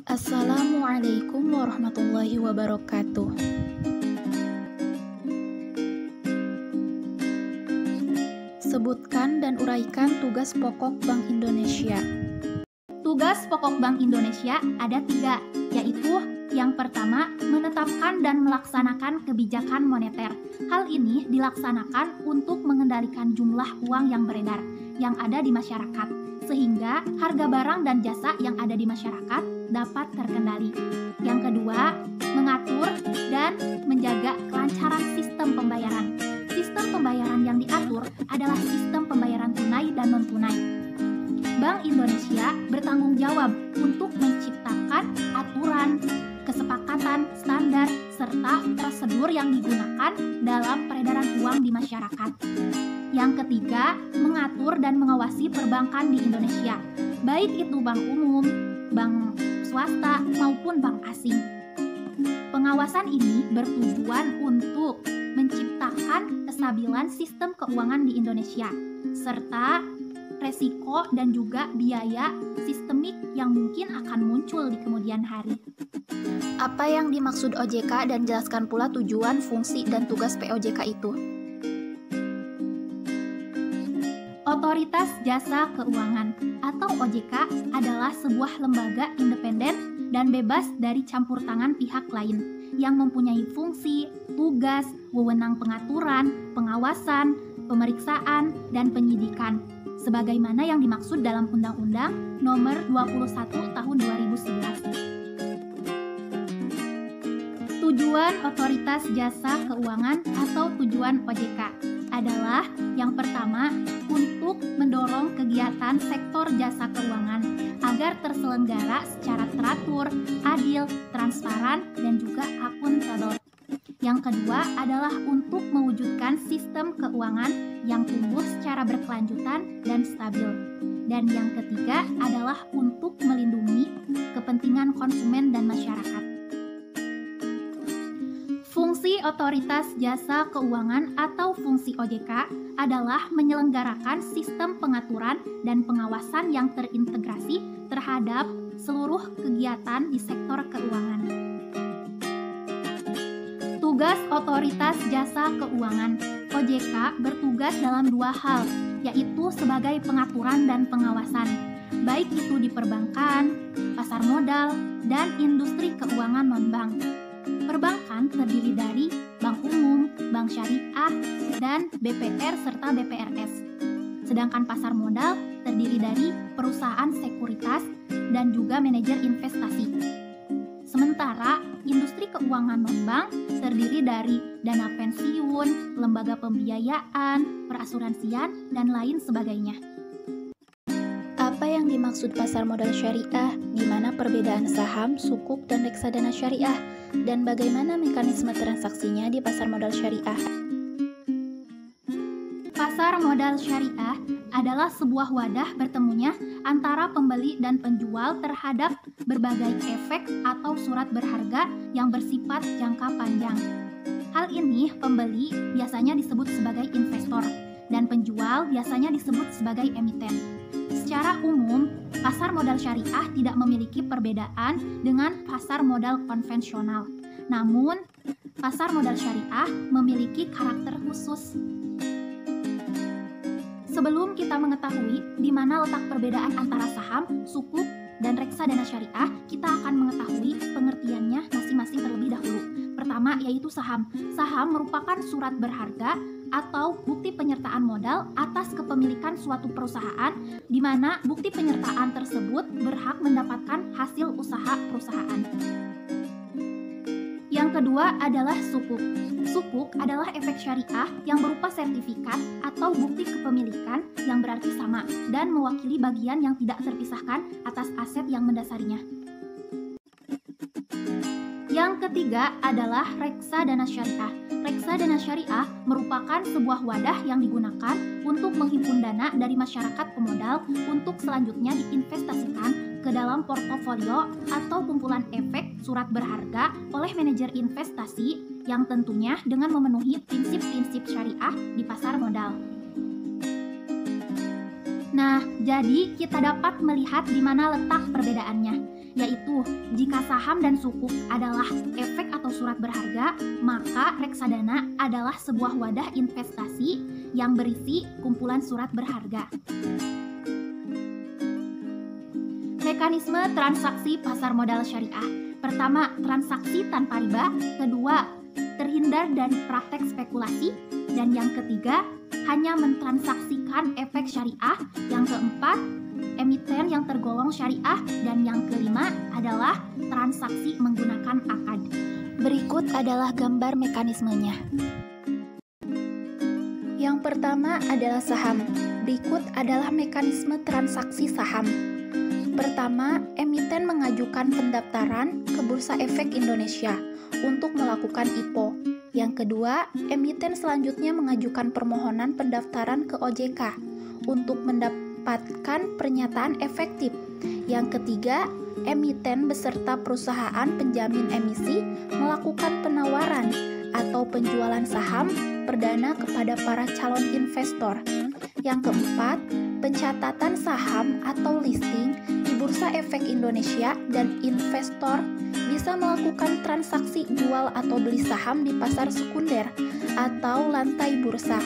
Assalamualaikum warahmatullahi wabarakatuh. Sebutkan dan uraikan tugas pokok Bank Indonesia. Tugas pokok Bank Indonesia ada 3, yaitu yang pertama, menetapkan dan melaksanakan kebijakan moneter. Hal ini dilaksanakan untuk mengendalikan jumlah uang yang beredar yang ada di masyarakat, sehingga harga barang dan jasa yang ada di masyarakat dapat terkendali. Yang kedua, mengatur dan menjaga kelancaran sistem pembayaran. Sistem pembayaran yang diatur adalah sistem pembayaran tunai dan non-tunai. Bank Indonesia bertanggung jawab untuk menciptakan aturan, kesepakatan, standar, serta prosedur yang digunakan dalam peredaran uang di masyarakat. Yang ketiga, mengatur dan mengawasi perbankan di Indonesia, baik itu bank umum, bank swasta, maupun bank asing. Pengawasan ini bertujuan untuk menciptakan kestabilan sistem keuangan di Indonesia, serta resiko dan juga biaya sistemik yang mungkin akan muncul di kemudian hari. Apa yang dimaksud OJK dan jelaskan pula tujuan, fungsi, dan tugas POJK itu. Otoritas Jasa Keuangan atau OJK adalah sebuah lembaga independen dan bebas dari campur tangan pihak lain yang mempunyai fungsi, tugas, wewenang pengaturan, pengawasan, pemeriksaan, dan penyidikan, sebagaimana yang dimaksud dalam Undang-Undang Nomor 21 Tahun 2011. Tujuan Otoritas Jasa Keuangan atau tujuan OJK adalah yang pertama, untuk mendorong kegiatan sektor jasa keuangan agar terselenggara secara teratur, adil, transparan, dan juga akuntabel. Yang kedua adalah untuk mewujudkan sistem keuangan yang tumbuh secara berkelanjutan dan stabil. Dan yang ketiga adalah untuk melindungi kepentingan konsumen dan masyarakat. Fungsi Otoritas Jasa Keuangan atau fungsi OJK adalah menyelenggarakan sistem pengaturan dan pengawasan yang terintegrasi terhadap seluruh kegiatan di sektor keuangan. Tugas Otoritas Jasa Keuangan OJK bertugas dalam 2 hal, yaitu sebagai pengaturan dan pengawasan, baik itu di perbankan, pasar modal, dan industri keuangan non-bank. Perbankan terdiri dari bank umum, bank syariah, dan BPR serta BPRS. Sedangkan pasar modal terdiri dari perusahaan sekuritas dan juga manajer investasi. Sementara industri keuangan non-bank terdiri dari dana pensiun, lembaga pembiayaan, perasuransian, dan lain sebagainya. Apa yang dimaksud pasar modal syariah? Gimana perbedaan saham, sukuk, dan reksadana syariah? Dan bagaimana mekanisme transaksinya di pasar modal syariah? Pasar modal syariah adalah sebuah wadah bertemunya antara pembeli dan penjual terhadap berbagai efek atau surat berharga yang bersifat jangka panjang. Hal ini pembeli biasanya disebut sebagai investor dan penjual biasanya disebut sebagai emiten. Secara umum, pasar modal syariah tidak memiliki perbedaan dengan pasar modal konvensional. Namun, pasar modal syariah memiliki karakter khusus. Sebelum kita mengetahui di mana letak perbedaan antara saham, sukuk, dan reksadana syariah, kita akan mengetahui pengertiannya masing-masing terlebih dahulu. Pertama, yaitu saham. Saham merupakan surat berharga atau bukti penyertaan modal atas kepemilikan suatu perusahaan di mana bukti penyertaan tersebut berhak mendapatkan hasil usaha perusahaan. Yang kedua adalah sukuk. Sukuk adalah efek syariah yang berupa sertifikat atau bukti kepemilikan yang berarti sama dan mewakili bagian yang tidak terpisahkan atas aset yang mendasarinya. Yang ketiga adalah reksadana syariah. Reksadana syariah merupakan sebuah wadah yang digunakan untuk menghimpun dana dari masyarakat pemodal untuk selanjutnya diinvestasikan ke dalam portofolio atau kumpulan efek surat berharga oleh manajer investasi yang tentunya dengan memenuhi prinsip-prinsip syariah di pasar modal. Nah, jadi kita dapat melihat di mana letak perbedaannya. yaitu jika saham dan sukuk adalah efek atau surat berharga, maka reksadana adalah sebuah wadah investasi yang berisi kumpulan surat berharga. Mekanisme transaksi pasar modal syariah. Pertama, transaksi tanpa riba. Kedua, terhindar dari praktek spekulasi. Dan yang ketiga, hanya mentransaksikan efek syariah. Yang keempat, emiten yang tergolong syariah. Dan yang kelima adalah transaksi menggunakan akad. Berikut adalah gambar mekanismenya. Yang pertama adalah saham. Berikut adalah mekanisme transaksi saham. Pertama, emiten mengajukan pendaftaran ke Bursa Efek Indonesia untuk melakukan IPO. Yang kedua, emiten selanjutnya mengajukan permohonan pendaftaran ke OJK untuk mendapatkan pernyataan efektif. Yang ketiga, emiten beserta perusahaan penjamin emisi melakukan penawaran atau penjualan saham perdana kepada para calon investor. Yang keempat, pencatatan saham atau listing di Bursa Efek Indonesia dan investor bisa melakukan transaksi jual atau beli saham di pasar sekunder atau lantai bursa.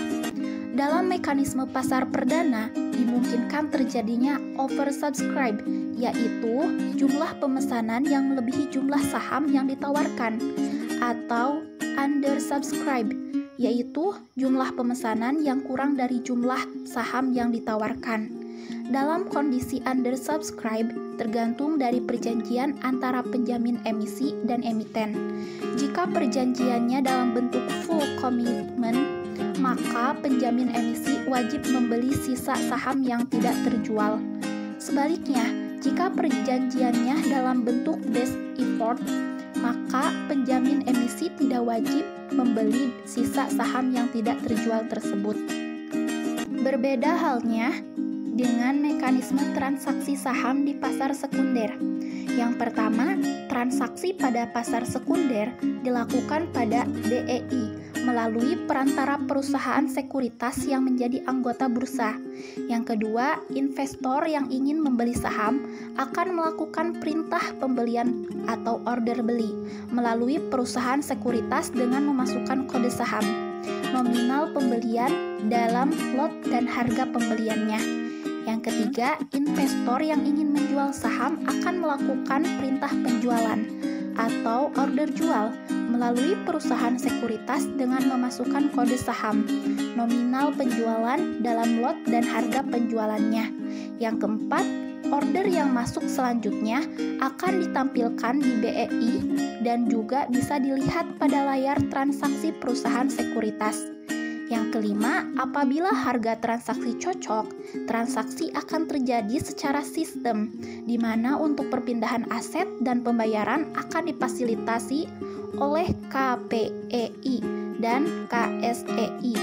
Dalam mekanisme pasar perdana, dimungkinkan terjadinya oversubscribe, yaitu jumlah pemesanan yang melebihi jumlah saham yang ditawarkan, atau undersubscribe, yaitu jumlah pemesanan yang kurang dari jumlah saham yang ditawarkan. Dalam kondisi undersubscribe, tergantung dari perjanjian antara penjamin emisi dan emiten. Jika perjanjiannya dalam bentuk full commitment, maka penjamin emisi wajib membeli sisa saham yang tidak terjual. Sebaliknya, jika perjanjiannya dalam bentuk best effort, maka penjamin emisi tidak wajib membeli sisa saham yang tidak terjual tersebut. Berbeda halnya dengan mekanisme transaksi saham di pasar sekunder. Yang pertama, transaksi pada pasar sekunder dilakukan pada DEI melalui perantara perusahaan sekuritas yang menjadi anggota bursa. Yang kedua, investor yang ingin membeli saham akan melakukan perintah pembelian atau order beli melalui perusahaan sekuritas dengan memasukkan kode saham, nominal pembelian dalam lot dan harga pembeliannya. Yang ketiga, investor yang ingin menjual saham akan melakukan perintah penjualan atau order jual melalui perusahaan sekuritas dengan memasukkan kode saham, nominal penjualan dalam lot dan harga penjualannya. Yang keempat, order yang masuk selanjutnya akan ditampilkan di BEI dan juga bisa dilihat pada layar transaksi perusahaan sekuritas. Yang kelima, apabila harga transaksi cocok, transaksi akan terjadi secara sistem, di mana untuk perpindahan aset dan pembayaran akan difasilitasi oleh KPEI dan KSEI.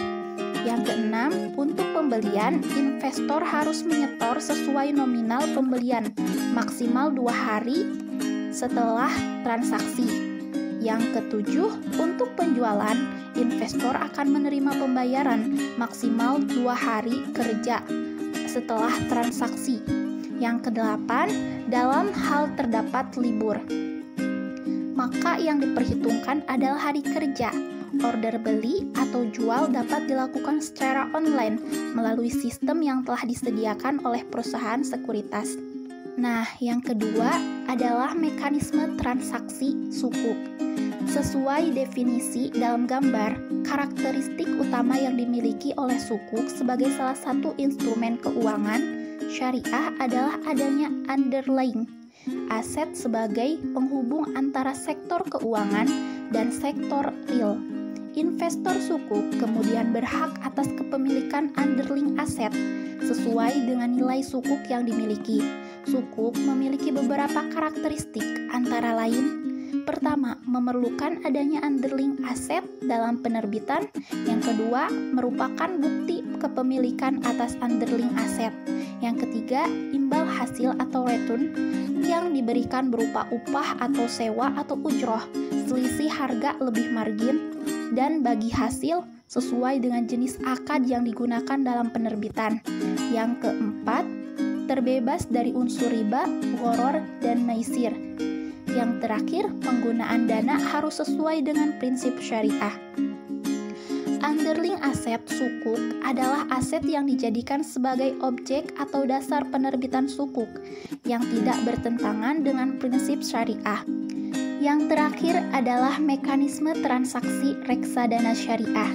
Yang keenam, untuk pembelian, investor harus menyetor sesuai nominal pembelian, maksimal 2 hari setelah transaksi. Yang ketujuh, untuk penjualan, investor akan menerima pembayaran maksimal 2 hari kerja setelah transaksi. Yang kedelapan, dalam hal terdapat libur, maka yang diperhitungkan adalah hari kerja. Order beli atau jual dapat dilakukan secara online melalui sistem yang telah disediakan oleh perusahaan sekuritas. Nah, yang kedua adalah mekanisme transaksi sukuk. Sesuai definisi dalam gambar, karakteristik utama yang dimiliki oleh sukuk sebagai salah satu instrumen keuangan syariah adalah adanya underlying aset sebagai penghubung antara sektor keuangan dan sektor real. Investor sukuk kemudian berhak atas kepemilikan underlying aset sesuai dengan nilai sukuk yang dimiliki. Sukuk memiliki beberapa karakteristik, antara lain: pertama, memerlukan adanya underlying aset dalam penerbitan. Yang kedua, merupakan bukti kepemilikan atas underlying aset. Yang ketiga, imbal hasil atau return yang diberikan berupa upah atau sewa atau ujroh, selisih harga lebih margin, dan bagi hasil sesuai dengan jenis akad yang digunakan dalam penerbitan. Yang keempat, terbebas dari unsur riba, gharar, dan maisir. Yang terakhir, penggunaan dana harus sesuai dengan prinsip syariah. Underlying aset sukuk adalah aset yang dijadikan sebagai objek atau dasar penerbitan sukuk yang tidak bertentangan dengan prinsip syariah. Yang terakhir adalah mekanisme transaksi reksadana syariah.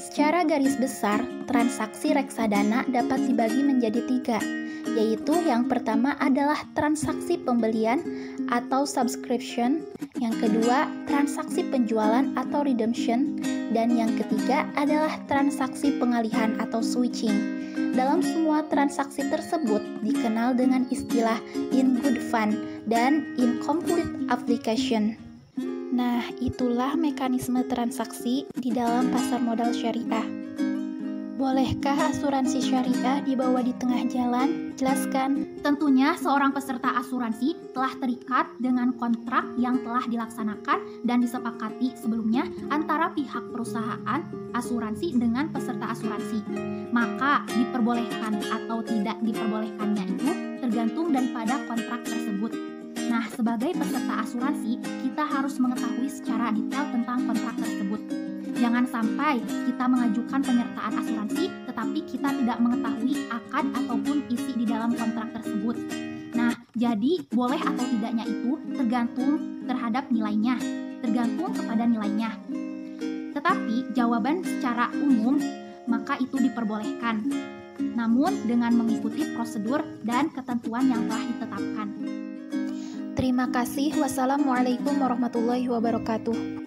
Secara garis besar, transaksi reksadana dapat dibagi menjadi 3, yaitu yang pertama adalah transaksi pembelian atau subscription, yang kedua transaksi penjualan atau redemption, dan yang ketiga adalah transaksi pengalihan atau switching. Dalam semua transaksi tersebut dikenal dengan istilah in good fund dan incomplete application. Nah, itulah mekanisme transaksi di dalam pasar modal syariah. Bolehkah asuransi syariah dibawa di tengah jalan? Jelaskan. Tentunya seorang peserta asuransi telah terikat dengan kontrak yang telah dilaksanakan dan disepakati sebelumnya antara pihak perusahaan asuransi dengan peserta asuransi. Maka diperbolehkan atau tidak diperbolehkannya itu tergantung daripada kontrak tersebut. Nah, sebagai peserta asuransi, kita harus mengetahui secara detail tentang kontrak tersebut. Jangan sampai kita mengajukan penyertaan asuransi, tetapi kita tidak mengetahui akad ataupun isi di dalam kontrak tersebut. Nah, jadi boleh atau tidaknya itu tergantung terhadap nilainya, tergantung kepada nilainya. Tetapi jawaban secara umum, maka itu diperbolehkan. Namun dengan mengikuti prosedur dan ketentuan yang telah ditetapkan. Terima kasih. Wassalamualaikum warahmatullahi wabarakatuh.